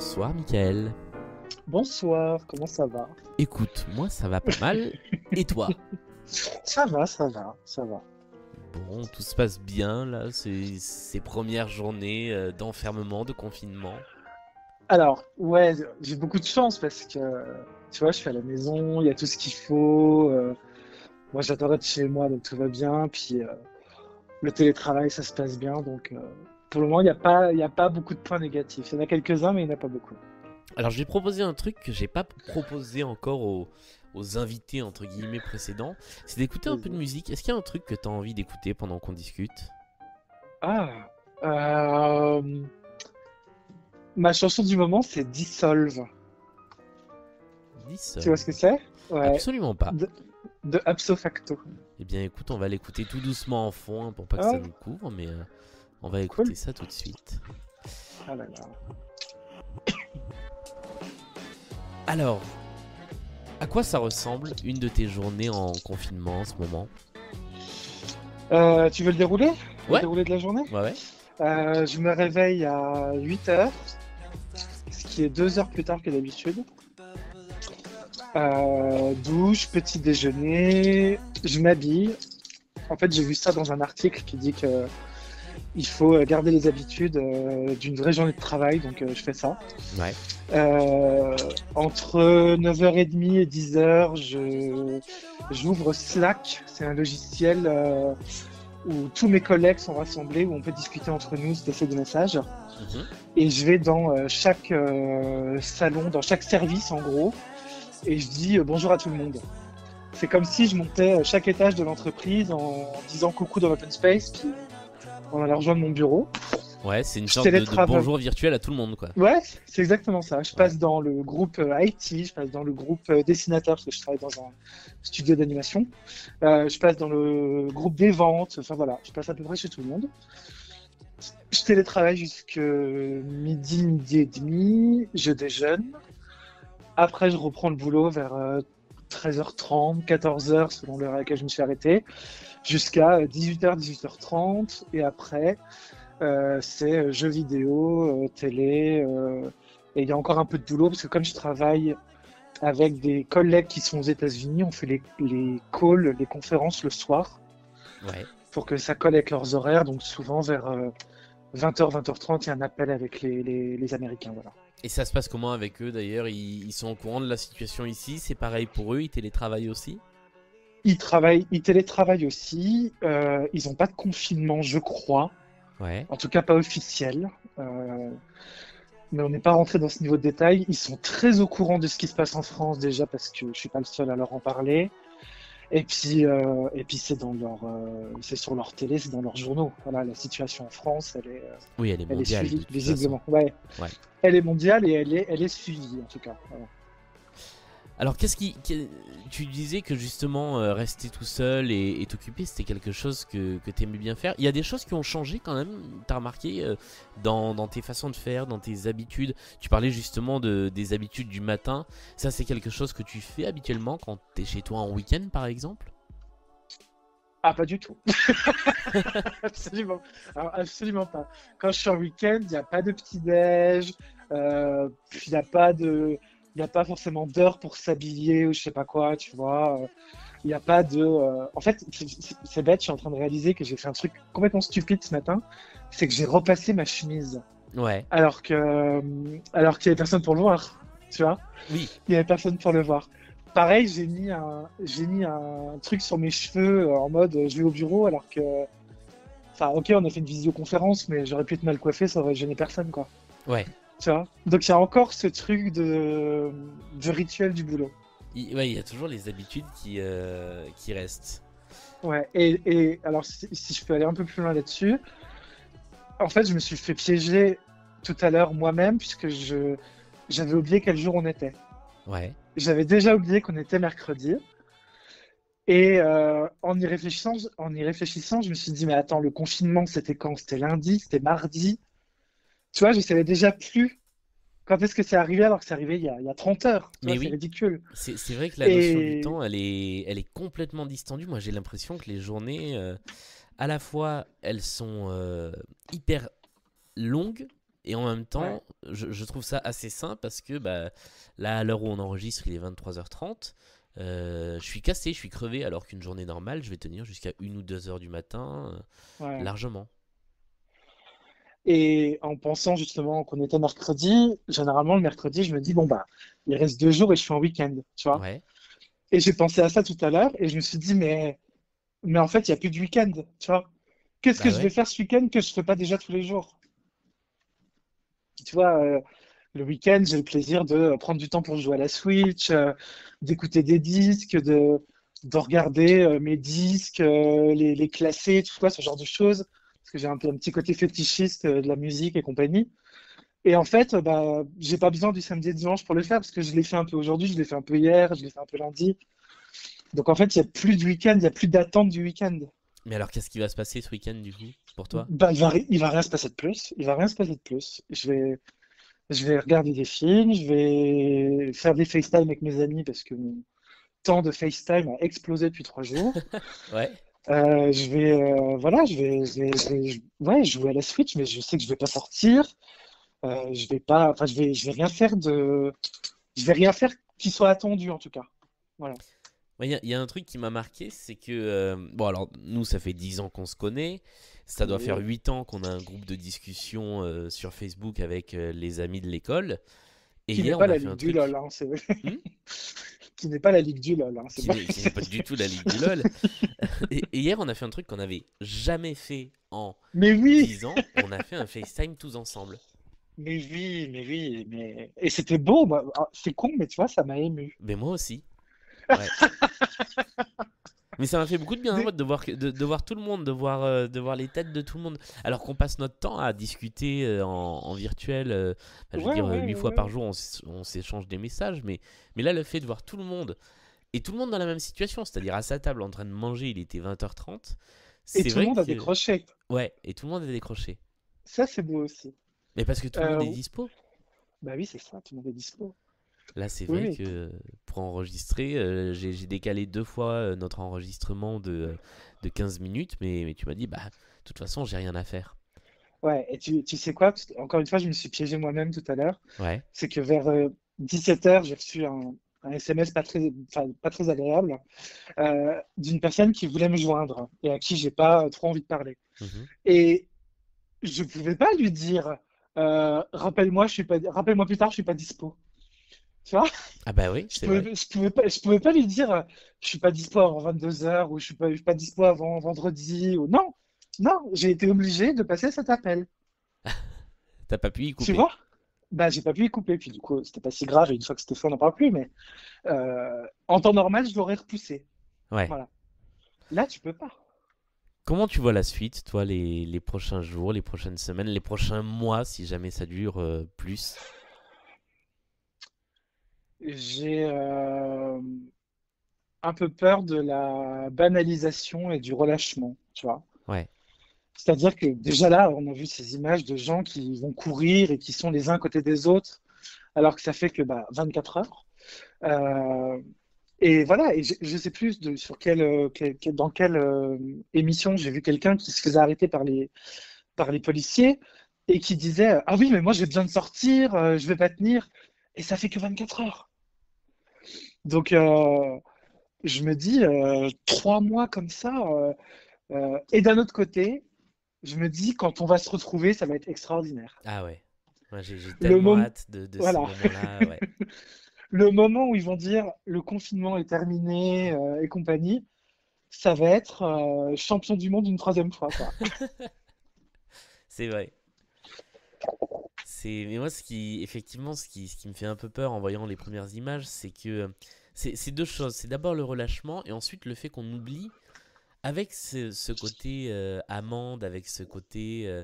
Bonsoir Mickaël. Bonsoir, comment ça va? Écoute, moi ça va pas mal. Et toi? Ça va, ça va, ça va. Bon, tout se passe bien là, ces premières journées d'enfermement, de confinement. Alors, ouais, j'ai beaucoup de chance parce que, tu vois, je suis à la maison, il y a tout ce qu'il faut. Moi, j'adore être chez moi, donc tout va bien. Puis, le télétravail, ça se passe bien. Donc, pour le moment, il y a pas beaucoup de points négatifs. Il y en a quelques-uns, mais il n'y en a pas beaucoup. Alors je vais proposer un truc que j'ai pas proposé encore aux invités entre guillemets précédents, c'est d'écouter un peu de Vas-y. musique. Est-ce qu'il y a un truc que t'as envie d'écouter pendant qu'on discute? Ah, euh, ma chanson du moment, c'est Dissolve. Dis Tu vois seul. ce que c'est? Ouais, Absolument pas. de, de Abso Facto. Eh bien écoute, on va l'écouter tout doucement en fond hein, pour pas que ça Ah, nous couvre, mais on va cool. écouter ça tout de suite. Ah là là. Alors, à quoi ça ressemble une de tes journées en confinement en ce moment? Tu veux le dérouler? Le Ouais, déroulé de la journée? ouais, ouais. Je me réveille à 8 heures, ce qui est 2 heures plus tard que d'habitude. Douche, petit déjeuner, je m'habille. En fait, j'ai vu ça dans un article qui dit que il faut garder les habitudes d'une vraie journée de travail, donc je fais ça. Ouais. Euh, Entre 9h30 et 10 heures, j'ouvre Slack. C'est un logiciel où tous mes collègues sont rassemblés, où on peut discuter entre nous, se laisser des messages. Mhm. Et je vais dans chaque salon, dans chaque service en gros, et je dis bonjour à tout le monde. C'est comme si je montais chaque étage de l'entreprise en disant coucou dans l'open space, puis on allait rejoindre mon bureau. Ouais, c'est une Je sorte de télétravaille. bonjour virtuel à tout le monde, quoi. Ouais, c'est exactement ça. Je Ouais. passe dans le groupe IT, je passe dans le groupe dessinateur parce que je travaille dans un studio d'animation. Je passe dans le groupe des ventes. Enfin voilà, je passe à peu près chez tout le monde. Je télétravaille jusque midi, midi et demi. Je déjeune. Après, je reprends le boulot vers 13h30, 14h selon l'heure à laquelle je me suis arrêté, jusqu'à 18h, 18h30. Et après, c'est jeux vidéo, télé. Et il y a encore un peu de boulot parce que comme je travaille avec des collègues qui sont aux États-Unis, on fait les calls, les conférences le soir Ouais. pour que ça colle avec leurs horaires. Donc souvent vers 20h, 20h30, il y a un appel avec les Américains. Voilà. Et ça se passe comment avec eux d'ailleurs? Ils sont au courant de la situation ici? C'est pareil pour eux? Ils télétravaillent aussi? Ils télétravaillent aussi. Ils n'ont pas de confinement, je crois. Ouais. En tout cas, pas officiel. Euh, mais on n'est pas rentré dans ce niveau de détail. Ils sont très au courant de ce qui se passe en France déjà parce que je suis pas le seul à leur en parler. Et puis c'est sur leur télé, c'est dans leurs journaux. Voilà, la situation en France, Oui, elle est elle est mondiale de suivie toute façon. visiblement. Ouais, Ouais. elle est mondiale et elle est suivie en tout cas. Voilà. Alors, tu disais que justement rester tout seul et t'occuper, c'était quelque chose que t'aimais bien faire. Il y a des choses qui ont changé quand même. T'as remarqué dans tes façons de faire, dans tes habitudes. Tu parlais justement des habitudes du matin. Ça, c'est quelque chose que tu fais habituellement quand t'es chez toi en week-end, par exemple? Ah, pas du tout. Absolument. Alors, absolument pas. Quand je suis en week-end, il n'y a pas de petit-déj, puis il n'y a pas forcément d'heure pour s'habiller ou je sais pas quoi, tu vois. Il n'y a pas de. En fait, c'est bête, je suis en train de réaliser que j'ai fait un truc complètement stupide ce matin, c'est que j'ai repassé ma chemise, Ouais. alors qu'il n'y avait personne pour le voir, tu vois. Oui. Il n'y avait personne pour le voir. Pareil, j'ai mis un truc sur mes cheveux en mode je vais au bureau alors que. Enfin, ok, on a fait une visioconférence, mais j'aurais pu être mal coiffé, ça aurait gêné personne, quoi. Ouais. Tu vois? Donc il y a encore ce truc de rituel du boulot. Ouais, il y a toujours les habitudes qui restent. Ouais, et alors si je peux aller un peu plus loin là-dessus, en fait, je me suis fait piéger tout à l'heure moi-même, puisque j'avais oublié quel jour on était. Ouais. J'avais déjà oublié qu'on était mercredi. Et en y réfléchissant, je me suis dit, mais attends, le confinement, c'était quand? C'était lundi, c'était mardi. Tu vois, je savais déjà plus quand est-ce que c'est arrivé alors que c'est arrivé il y a 30 heures. Tu vois, Mais c'est oui, ridicule. c'est vrai que la notion du Et temps, elle est complètement distendue. Moi, j'ai l'impression que les journées, à la fois, elles sont hyper longues Et en même Ouais. temps, je trouve ça assez sain parce que bah, là, à l'heure où on enregistre, il est 23h30. Je suis cassé, je suis crevé, alors qu'une journée normale, je vais tenir jusqu'à 1 ou 2 heures du matin, Ouais. largement. Et en pensant justement qu'on était mercredi, généralement le mercredi, je me dis, bon, bah, il reste 2 jours et je suis en week-end, tu vois. Ouais, Et j'ai pensé à ça tout à l'heure et je me suis dit, mais en fait, il n'y a plus de week-end, tu vois. Qu'est-ce que bah je vais ouais. faire ce week-end que je ne fais pas déjà tous les jours? Tu vois, le week-end, j'ai le plaisir de prendre du temps pour jouer à la Switch, d'écouter des disques, de regarder mes disques, les classer, tout ça, ce genre de choses. Parce que j'ai un peu un petit côté fétichiste de la musique et compagnie. Et en fait, bah, j'ai pas besoin du samedi et dimanche pour le faire parce que je l'ai fait un peu aujourd'hui, je l'ai fait un peu hier, je l'ai fait un peu lundi. Donc en fait, il n'y a plus de week-end, il n'y a plus d'attente du week-end. Mais alors, qu'est-ce qui va se passer ce week-end, du coup, pour toi? Bah, il va rien se passer de plus. Il va rien se passer de plus. Je vais regarder des films, je vais faire des FaceTime avec mes amis parce que mon temps de FaceTime a explosé depuis 3 jours. Ouais. Voilà, ouais, jouer à la Switch, mais je sais que je vais pas sortir. Je vais pas, enfin, je vais rien faire qui soit attendu en tout cas. Voilà. Il y a un truc qui m'a marqué, c'est que, bon alors, nous, ça fait 10 ans qu'on se connaît, ça doit faire Oui. 8 ans qu'on a un groupe de discussion sur Facebook avec les amis de l'école, et Qui n'est hier, pas on a la fait un ligue du LOL, truc, hein, c'est hmm, qui n'est pas la ligue du LOL, hein, c'est pas. qui n'est pas du tout la ligue du LoL, et hier, on a fait un truc qu'on n'avait jamais fait en Mais oui, 10 ans, on a fait un FaceTime tous ensemble. et c'était beau, moi. Ah, c'est con, mais tu vois, ça m'a ému. Mais moi aussi, ouais. Mais ça m'a fait beaucoup de bien, hein, Des- de voir tout le monde, de voir les têtes de tout le monde. Alors qu'on passe notre temps à discuter en virtuel, je veux Ouais, dire, ouais, 8 fois par ouais. jour, on s'échange des messages. Mais là, le fait de voir tout le monde, et tout le monde dans la même situation, c'est-à-dire à sa table en train de manger, il était 20h30, Et c'est tout le vrai monde a que. décroché. Ouais, et tout le monde est décroché. Ça, c'est beau aussi. Mais parce que tout le monde est Euh, dispo. Bah oui, c'est ça, tout le monde est dispo. Là, c'est Oui, vrai oui. que pour enregistrer, j'ai décalé 2 fois notre enregistrement de 15 minutes, mais tu m'as dit, bah, de toute façon, j'ai rien à faire. Ouais, et tu sais quoi? Parce que, encore une fois, je me suis piégé moi-même tout à l'heure. Ouais. C'est que vers 17 h, j'ai reçu un SMS enfin, pas très agréable d'une personne qui voulait me joindre et à qui j'ai pas trop envie de parler. Mhm. Et je pouvais pas lui dire rappelle-moi plus tard, je suis pas dispo. Tu vois? Ah bah oui, c'est vrai. Je pouvais pas lui dire je suis pas dispo avant 22 h ou je suis pas dispo avant vendredi ou non. Non, j'ai été obligé de passer cet appel. T'as pas pu y Tu couper. vois? Bah, j'ai pas pu y couper, puis du coup, c'était pas si grave, et une fois que c'était fait, on n'en parle plus, mais en temps normal, je l'aurais repoussé. Ouais. Voilà. Là, tu peux pas. Comment tu vois la suite, toi, les prochains jours, les prochaines semaines, les prochains mois, si jamais ça dure plus? J'ai un peu peur de la banalisation et du relâchement, tu vois. Ouais. C'est-à-dire que déjà là, on a vu ces images de gens qui vont courir et qui sont les uns à côté des autres, alors que ça fait que bah, 24 heures. Euh, et voilà, et je sais plus sur dans quelle émission j'ai vu quelqu'un qui se faisait arrêter par les policiers et qui disait ah oui, mais moi j'ai besoin de sortir, je vais pas tenir. Et ça fait que 24 heures. Donc je me dis 3 mois comme ça. Et d'un autre côté, je me dis quand on va se retrouver, ça va être extraordinaire. Ah ouais. Moi, j'ai Le tellement moment, hâte de ces voilà, moments-là. Ouais. le moment où ils vont dire le confinement est terminé et compagnie, ça va être champion du monde une troisième fois, quoi. C'est vrai. Mais moi, effectivement, ce qui me fait un peu peur en voyant les premières images, c'est que c'est deux choses. C'est d'abord le relâchement et ensuite le fait qu'on oublie, avec ce côté amende, avec ce côté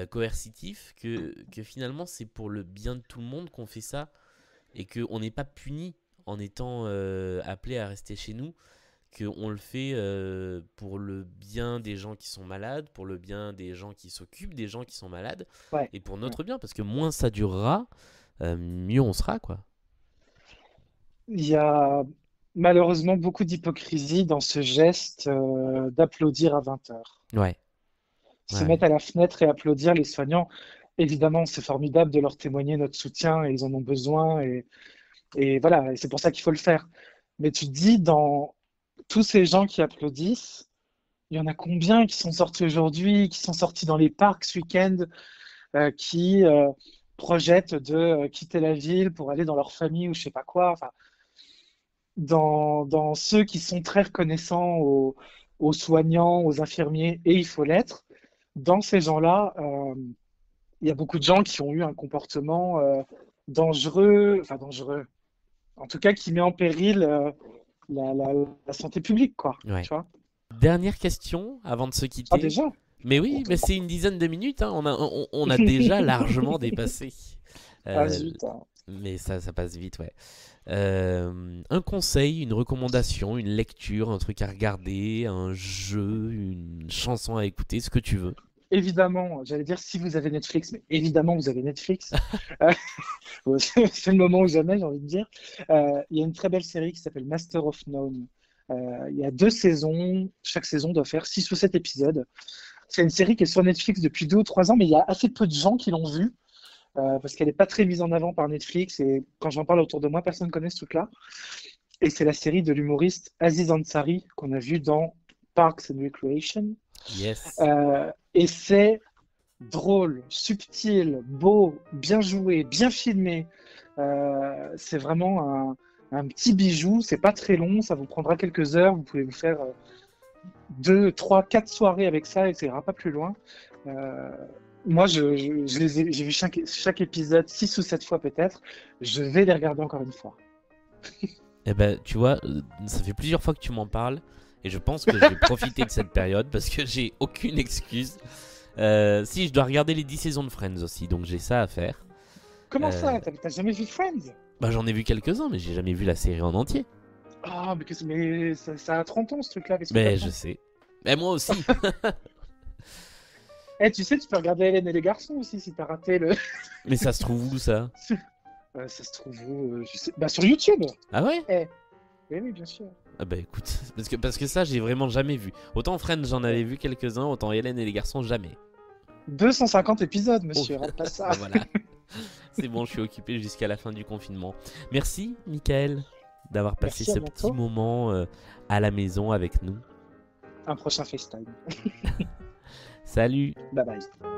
coercitif, que finalement c'est pour le bien de tout le monde qu'on fait ça et qu'on n'est pas puni en étant appelé à rester chez nous, qu'on le fait pour le bien des gens qui sont malades, pour le bien des gens qui s'occupent des gens qui sont malades, Ouais, et pour ouais. notre bien, parce que moins ça durera, mieux on sera, quoi. Il y a malheureusement beaucoup d'hypocrisie dans ce geste d'applaudir à 20 h. Ouais, Se ouais, mettre à la fenêtre et applaudir les soignants. évidemment, c'est formidable de leur témoigner notre soutien et ils en ont besoin. Et voilà, et c'est pour ça qu'il faut le faire. Mais tu te dis, dans tous ces gens qui applaudissent, il y en a combien qui sont sortis aujourd'hui, qui sont sortis dans les parcs ce week-end, qui projettent de quitter la ville pour aller dans leur famille ou je sais pas quoi. Enfin, dans ceux qui sont très reconnaissants aux soignants, aux infirmiers, et il faut l'être, dans ces gens-là, il y a beaucoup de gens qui ont eu un comportement dangereux, enfin dangereux, en tout cas qui met en péril la, la- la santé publique, quoi. Ouais. Tu vois? Dernière question avant de se Ah, quitter. déjà? Mais oui, mais c'est une dizaine de minutes, hein. On a déjà largement dépassé. Ah, Euh, zut, hein. mais ça passe vite, ouais. Un conseil, une recommandation, une lecture, un truc à regarder, un jeu, une chanson à écouter, ce que tu veux. Évidemment, j'allais dire si vous avez Netflix, mais évidemment vous avez Netflix. Euh, c'est le moment ou jamais, j'ai envie de dire. Il y a une très belle série qui s'appelle Master of None. Il y a 2 saisons, chaque saison doit faire 6 ou 7 épisodes. C'est une série qui est sur Netflix depuis 2 ou 3 ans, mais il y a assez peu de gens qui l'ont vue, parce qu'elle n'est pas très mise en avant par Netflix, et quand j'en parle autour de moi, personne ne connaît ce truc-là. Et c'est la série de l'humoriste Aziz Ansari qu'on a vu dans Parks and Recreation. Yes. Et c'est drôle, subtil, beau, bien joué, bien filmé. C'est vraiment un petit bijou. C'est pas très long, ça vous prendra quelques heures. Vous pouvez vous faire 2, 3, 4 soirées avec ça et ça ira pas plus loin. Euh, Moi, j'ai vu chaque épisode 6 ou 7 fois peut-être. Je vais les regarder encore une fois. Eh ben, tu vois, ça fait plusieurs fois que tu m'en parles. Et je pense que je vais profiter de cette période parce que j'ai aucune excuse. Si, je dois regarder les 10 saisons de Friends aussi, donc j'ai ça à faire. Comment Euh, ça? T'as jamais vu Friends? Bah, j'en ai vu quelques-uns, mais j'ai jamais vu la série en entier. Ah, mais ça a 30 ans ce truc-là. Qu'est-ce que Mais t'attends? je sais. Mais moi aussi. Eh, tu sais, tu peux regarder Hélène et les garçons aussi si t'as raté le. Mais ça se trouve où ça? Ça se trouve où je sais. Bah, sur YouTube. Ah ouais? Eh, oui, oui, bien sûr. Ah bah écoute, parce que ça j'ai vraiment jamais vu. Autant Friends j'en avais vu quelques-uns, autant Hélène et les garçons jamais. 250 épisodes, Oh, monsieur, rate pas ça. bah voilà. C'est bon, je suis occupé jusqu'à la fin du confinement. Merci Michael d'avoir passé Merci, à ce petit bientôt. moment à la maison avec nous. Un prochain FaceTime. Salut! Bye bye.